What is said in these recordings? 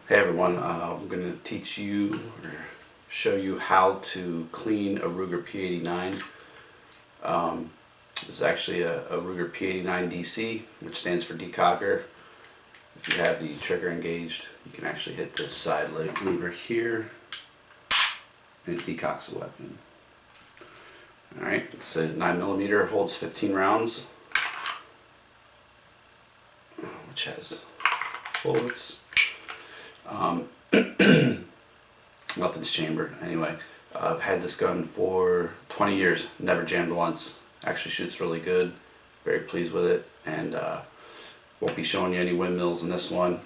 Hey everyone, I'm going to teach you or show you how to clean a Ruger P89. This is actually a Ruger P89 DC, which stands for decocker. If you have the trigger engaged, you can actually hit this side lever here and it decocks the weapon. Alright, it's a 9mm, holds 15 rounds, which has bullets. Weapons chamber. Anyway, I've had this gun for 20 years, never jammed once. Actually shoots really good, very pleased with it, and won't be showing you any windmills in this one,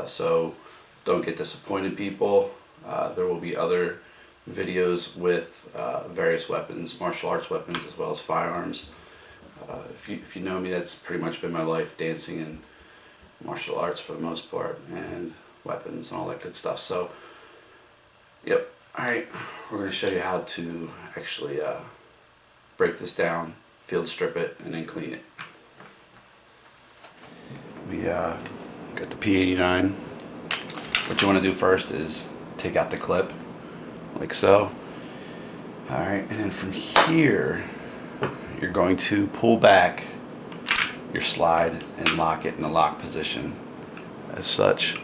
so don't get disappointed, people. There will be other videos with various weapons, martial arts weapons as well as firearms. If you know me, that's pretty much been my life, dancing and martial arts for the most part, and weapons and all that good stuff. So yep, alright, we're going to show you how to actually break this down, field strip it, and then clean it. We got the P89. What you want to do first is take out the clip like so. Alright, and then from here you're going to pull back your slide and lock it in the lock position as such.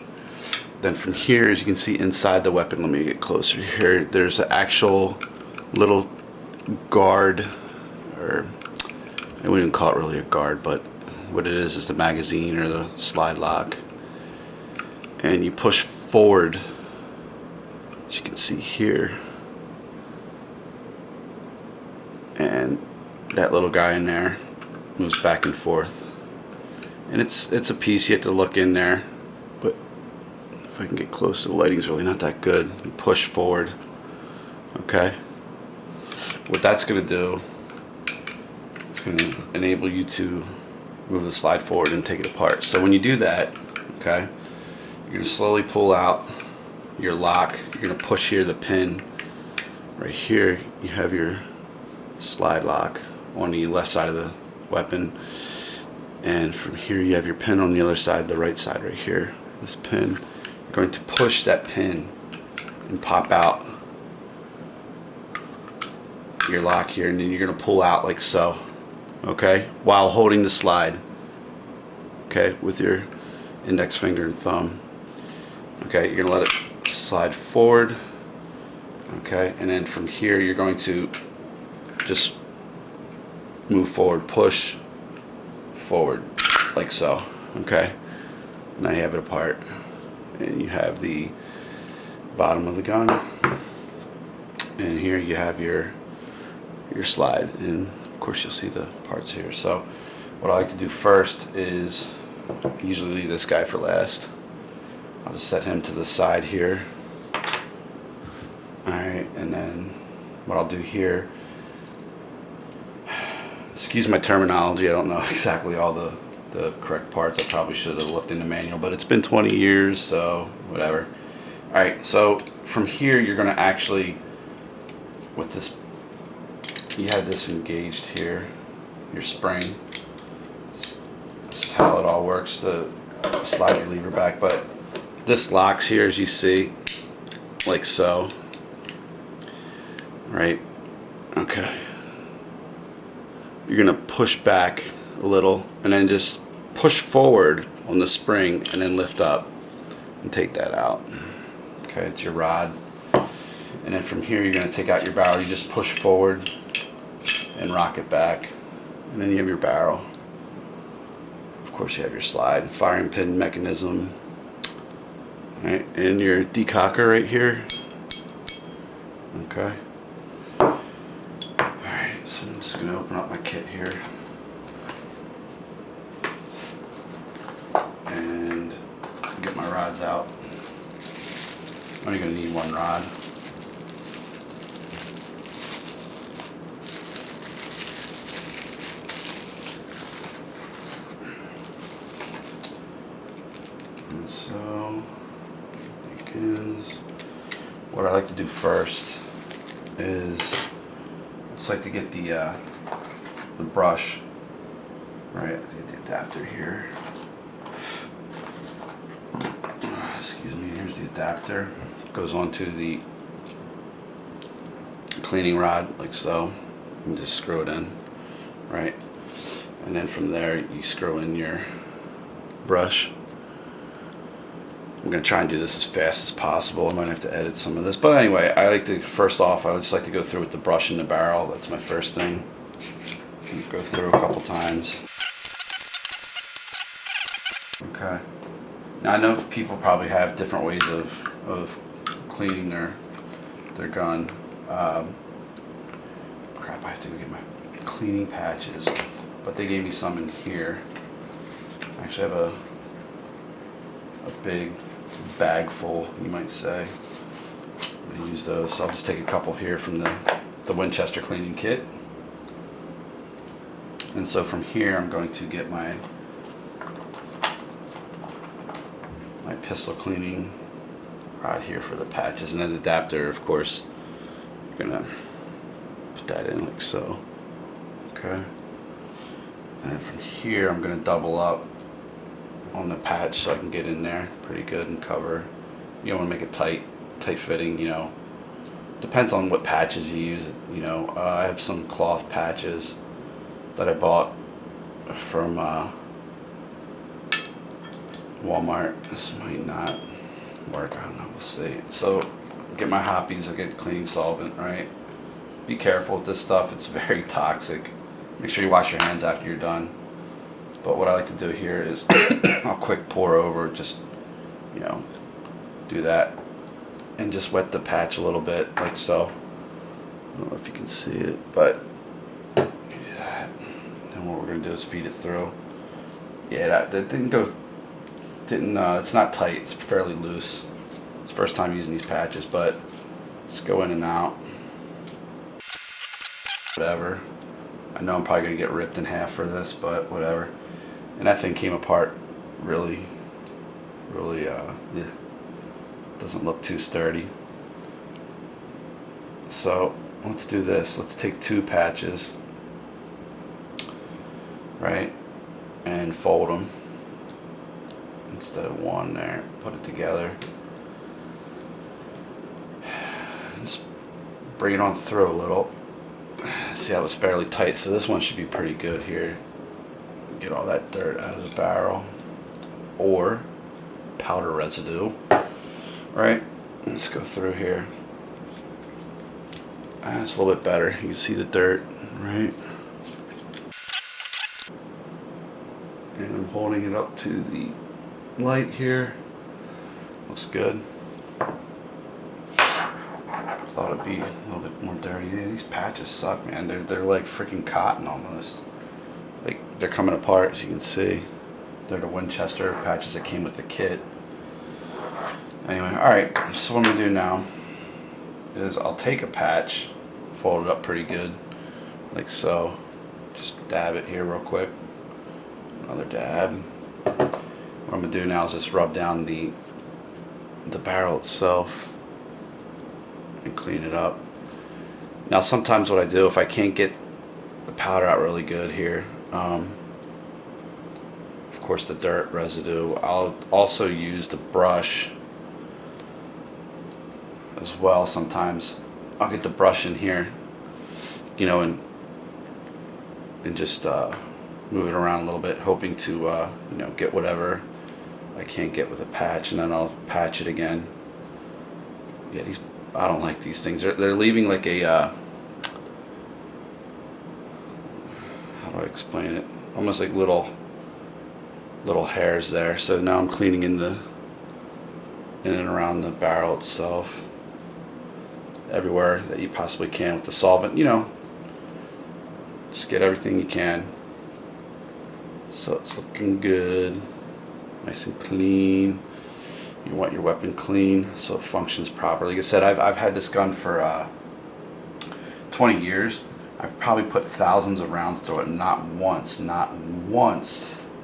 Then from here, as you can see inside the weapon, let me get closer here, there's an actual little guard, or I wouldn't call it really a guard, but what it is the magazine or the slide lock. And you push forward, as you can see here, and that little guy in there moves back and forth. And it's a piece, you have to look in there, but if I can get close, the lighting's really not that good. You push forward. Okay. What that's going to do, it's going to enable you to move the slide forward and take it apart. So when you do that, okay, you're going to slowly pull out your lock. You're going to push here the pin. Right here, you have your slide lock on the left side of the weapon. And from here, you have your pin on the other side, the right side right here. This pin. You're going to push that pin and pop out your lock here, and then you're going to pull out like so, okay, while holding the slide, okay, with your index finger and thumb. Okay, you're going to let it slide forward, okay, and then from here you're going to just move forward, push forward like so. Okay, now you have it apart, and you have the bottom of the gun, and here you have your slide, and of course you'll see the parts here. So what I like to do first is usually leave this guy for last. I'll just set him to the side here. Alright, and then what I'll do here, excuse my terminology, I don't know exactly all the correct parts. I probably should have looked in the manual, but it's been 20 years, so whatever. Alright, so from here you're going to actually, with this, you have this engaged here, your spring. This is how it all works, to slide your lever back, but this locks here, as you see, like so. Right, okay. You're going to push back a little and then just push forward on the spring and then lift up and take that out. Okay, it's your rod. And then from here you're going to take out your barrel. You just push forward and rock it back, and then you have your barrel. Of course you have your slide, firing pin mechanism, right, and your decocker right here. Okay. Alright, so I'm just going to open up my kit here and get my rods out. I'm only going to need one rod. And so begins. What I like to do first is just like to get the brush, right? Get the adapter here. excuse me, here's the adapter. It goes onto the cleaning rod like so, and just screw it in, right? And then from there you screw in your brush. I'm going to try and do this as fast as possible. I might have to edit some of this, but anyway, I like to, first off, I would just like to go through with the brush in the barrel. That's my first thing. Go through a couple times. Okay. Now I know people probably have different ways of cleaning their gun. Crap, I have to go get my cleaning patches, but they gave me some in here. I actually have a big bag full, you might say. I use those, so I'll just take a couple here from the Winchester cleaning kit. And so from here I'm going to get my pistol cleaning rod here for the patches, and then the adapter, of course, you're gonna put that in like so. Okay. And then from here I'm gonna double up on the patch so I can get in there pretty good and cover. You don't want to make it tight fitting, you know. Depends on what patches you use. You know, I have some cloth patches that I bought from Walmart. This might not work, I don't know, we'll see. So get my hoppies, I get cleaning solvent, right? Be careful with this stuff, it's very toxic. Make sure you wash your hands after you're done. But what I like to do here is I'll quick pour over, just, you know, do that and just wet the patch a little bit like so. I don't know if you can see it, but yeah. Then what we're gonna do is feed it through. Yeah, that didn't go. It's not tight. It's fairly loose. It's the first time using these patches, but just go in and out. Whatever. I know I'm probably gonna get ripped in half for this, but whatever. And that thing came apart really, doesn't look too sturdy. So let's do this. Let's take 2 patches, right, and fold them instead of 1 there. Put it together. Just bring it on through a little. See how it's fairly tight. So this one should be pretty good here. Get all that dirt out of the barrel or powder residue, right? Let's go through here. That's a little bit better. You can see the dirt, right? And I'm holding it up to the light here. Looks good. I thought it'd be a little bit more dirty. Yeah, these patches suck, man. They're like freaking cotton almost. Like they're coming apart, as you can see. They're the Winchester patches that came with the kit. Anyway, alright, so what I'm going to do now is I'll take a patch, fold it up pretty good, like so. Just dab it here real quick. Another dab. What I'm going to do now is just rub down the barrel itself and clean it up. Now sometimes what I do, if I can't get the powder out really good here, of course the dirt residue, I'll also use the brush as well. Sometimes I'll get the brush in here, you know, and just move it around a little bit, hoping to you know, get whatever I can't get with a patch, and then I'll patch it again. Yeah, I don't like these things. They're leaving like a how do I explain it? Almost like little hairs there. So now I'm cleaning in and around the barrel itself, everywhere that you possibly can with the solvent. You know, just get everything you can. So it's looking good, nice and clean. You want your weapon clean so it functions properly. Like I said, I've had this gun for 20 years. I've probably put thousands of rounds through it. Not once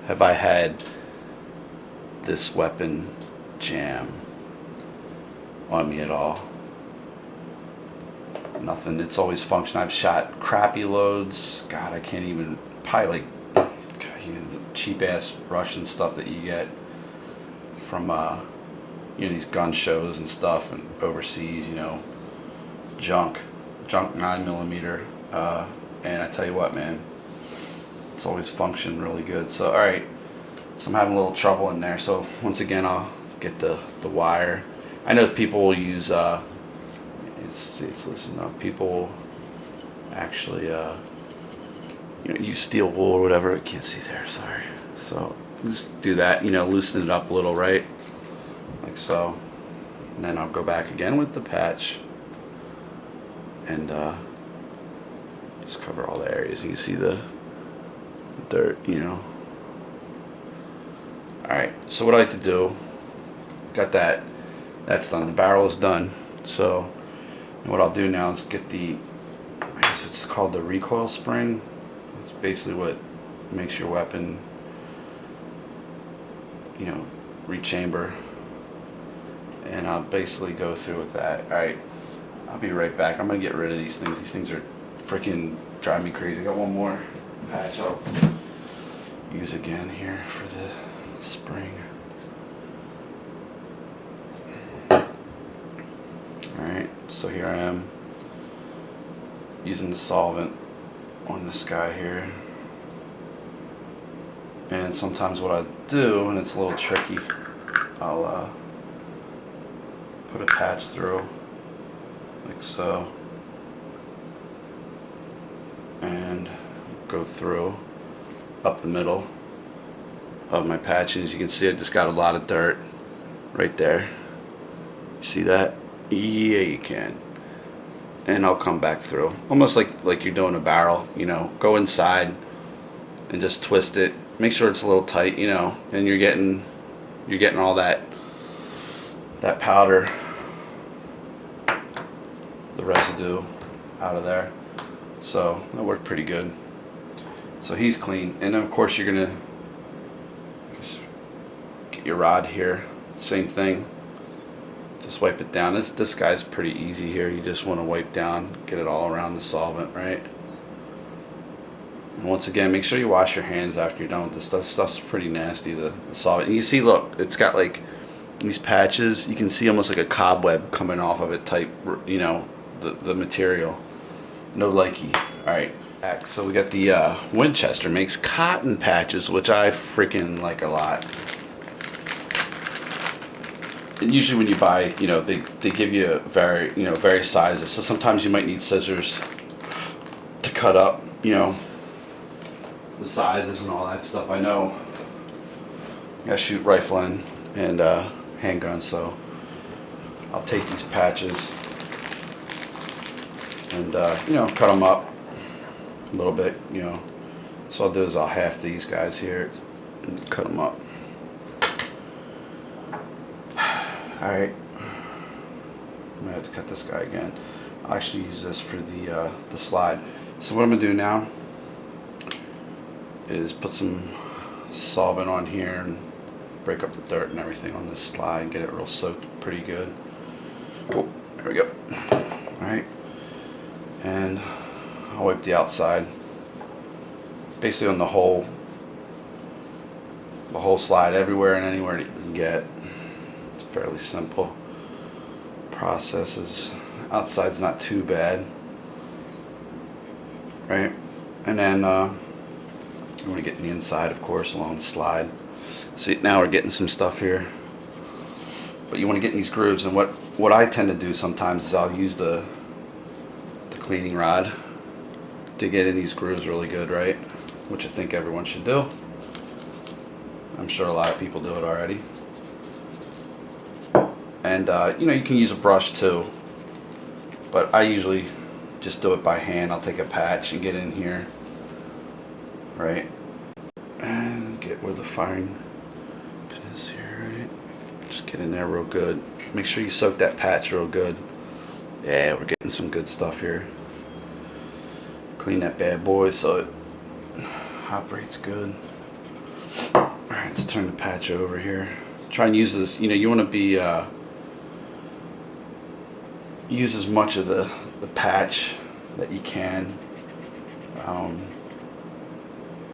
have I had this weapon jam on me at all. Nothing. It's always functioned. I've shot crappy loads. God, I can't even. Probably like, you know, the cheap ass Russian stuff that you get from you know, these gun shows and stuff, and overseas, you know, junk 9mm. And I tell you what, man, it's always functioned really good. So all right, so I'm having a little trouble in there. So once again, I'll get the wire. I know people will use listen up. People will actually you know, use steel wool or whatever. I can't see there. Sorry. So just do that. You know, loosen it up a little, right? Like so. And then I'll go back again with the patch and just cover all the areas. You can see the dirt, you know. Alright, so what I like to do, got that's done. The barrel is done. So what I'll do now is get the, I guess it's called the recoil spring. It's basically what makes your weapon, you know, rechamber. And I'll basically go through with that. Alright, I'll be right back. I'm going to get rid of these things. These things are freaking driving me crazy. I got one more patch I'll use again here for the spring. Alright, so here I am using the solvent on this guy here. And sometimes what I do, and it's a little tricky, I'll put a patch through like so and go through up the middle of my patch, and as you can see, I just got a lot of dirt right there. You see that? Yeah, you can. And I'll come back through almost like you're doing a barrel, you know. Go inside and just twist it, make sure it's a little tight, you know, and you're getting all that powder, the residue out of there. So that worked pretty good. So he's clean. And then of course you're gonna just get your rod here, same thing, just wipe it down. This guy's pretty easy here. You just want to wipe down, get it all around the solvent, right? And once again, make sure you wash your hands after you're done with this stuff. This stuff's pretty nasty, the solvent. And you see, look, it's got like these patches. You can see almost like a cobweb coming off of it type, you know, the material. No likey. Alright, so we got the Winchester makes cotton patches, which I freaking like a lot. And usually when you buy, you know, they give you various sizes. So sometimes you might need scissors to cut up, you know, the sizes and all that stuff. I know I gotta shoot rifling and handgun, so I'll take these patches and you know, cut them up a little bit, you know. So I'll do is I'll half these guys here and cut them up. Alright, I'm gonna have to cut this guy again. I'll actually use this for the slide. So what I'm gonna do now is put some solvent on here and break up the dirt and everything on this slide, get it real soaked pretty good. Oh, there we go. Alright, and I'll wipe the outside, basically on the whole slide, everywhere and anywhere that you can get. It's a fairly simple process. Outside's not too bad, right? And then you want to get the inside, of course, along the slide. See, now we're getting some stuff here, but you want to get in these grooves. And what I tend to do sometimes is I'll use the cleaning rod to get in these grooves really good, right? Which I think everyone should do. I'm sure a lot of people do it already. And you know, you can use a brush too, but I usually just do it by hand. I'll take a patch and get in here, right? And get where the firing pin is here, right? Just get in there real good. Make sure you soak that patch real good. Yeah, we're getting some good stuff here. Clean that bad boy so it operates good. Alright, let's turn the patch over here. Try and use this, you know, you want to be use as much of the patch that you can.